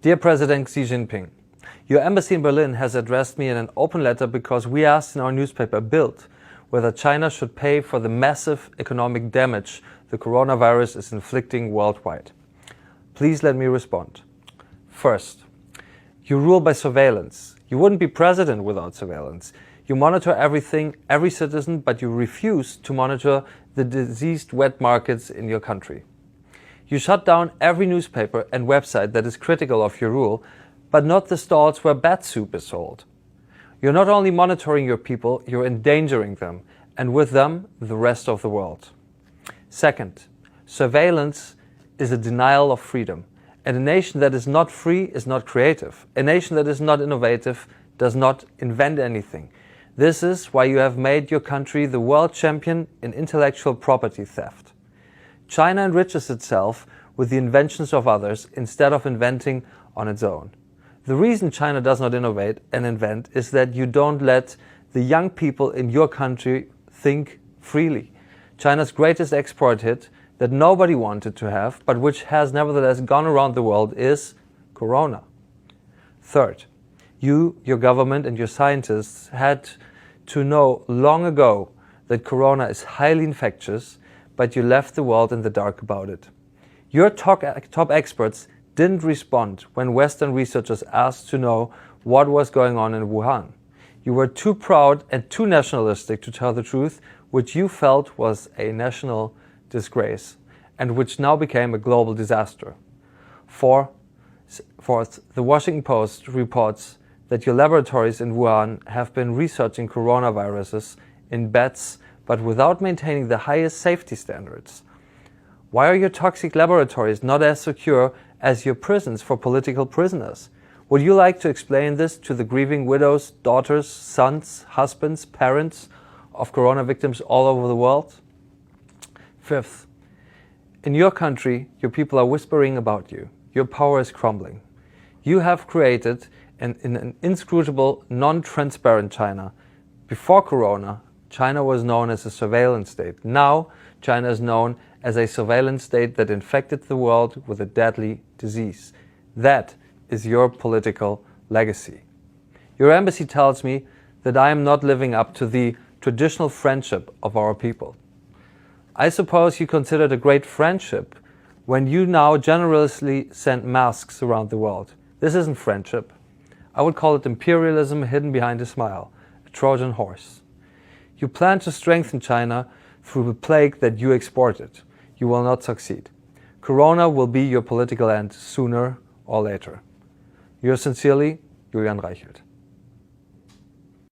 Dear President Xi Jinping, your embassy in Berlin has addressed me in an open letter because we asked in our newspaper BILD whether China should pay for the massive economic damage the coronavirus is inflicting worldwide. Please let me respond. First, you rule by surveillance. You wouldn't be president without surveillance. You monitor everything, every citizen, but you refuse to monitor the diseased wet markets in your country. You shut down every newspaper and website that is critical of your rule, but not the stalls where bat soup is sold. You're not only monitoring your people, you're endangering them, and with them, the rest of the world. Second, surveillance is a denial of freedom. And a nation that is not free is not creative. A nation that is not innovative does not invent anything. This is why you have made your country the world champion in intellectual property theft. China enriches itself with the inventions of others instead of inventing on its own. The reason China does not innovate and invent is that you don't let the young people in your country think freely. China's greatest export hit that nobody wanted to have, but which has nevertheless gone around the world, is Corona. Third, you, your government and your scientists had to know long ago that Corona is highly infectious, but you left the world in the dark about it. Your top experts didn't respond when Western researchers asked to know what was going on in Wuhan. You were too proud and too nationalistic to tell the truth, which you felt was a national disgrace, and which now became a global disaster. Fourth, the Washington Post reports that your laboratories in Wuhan have been researching coronaviruses in bats, but without maintaining the highest safety standards. Why are your toxic laboratories not as secure as your prisons for political prisoners? Would you like to explain this to the grieving widows, daughters, sons, husbands, parents of corona victims all over the world? Fifth, in your country, your people are whispering about you. Your power is crumbling. You have created an inscrutable, non-transparent China. Before Corona, China was known as a surveillance state. Now, China is known as a surveillance state that infected the world with a deadly disease. That is your political legacy. Your embassy tells me that I am not living up to the traditional friendship of our people. I suppose you consider it a great friendship when you now generously send masks around the world. This isn't friendship. I would call it imperialism hidden behind a smile, a Trojan horse. You plan to strengthen China through the plague that you exported. You will not succeed. Corona will be your political end sooner or later. Yours sincerely, Julian Reichelt.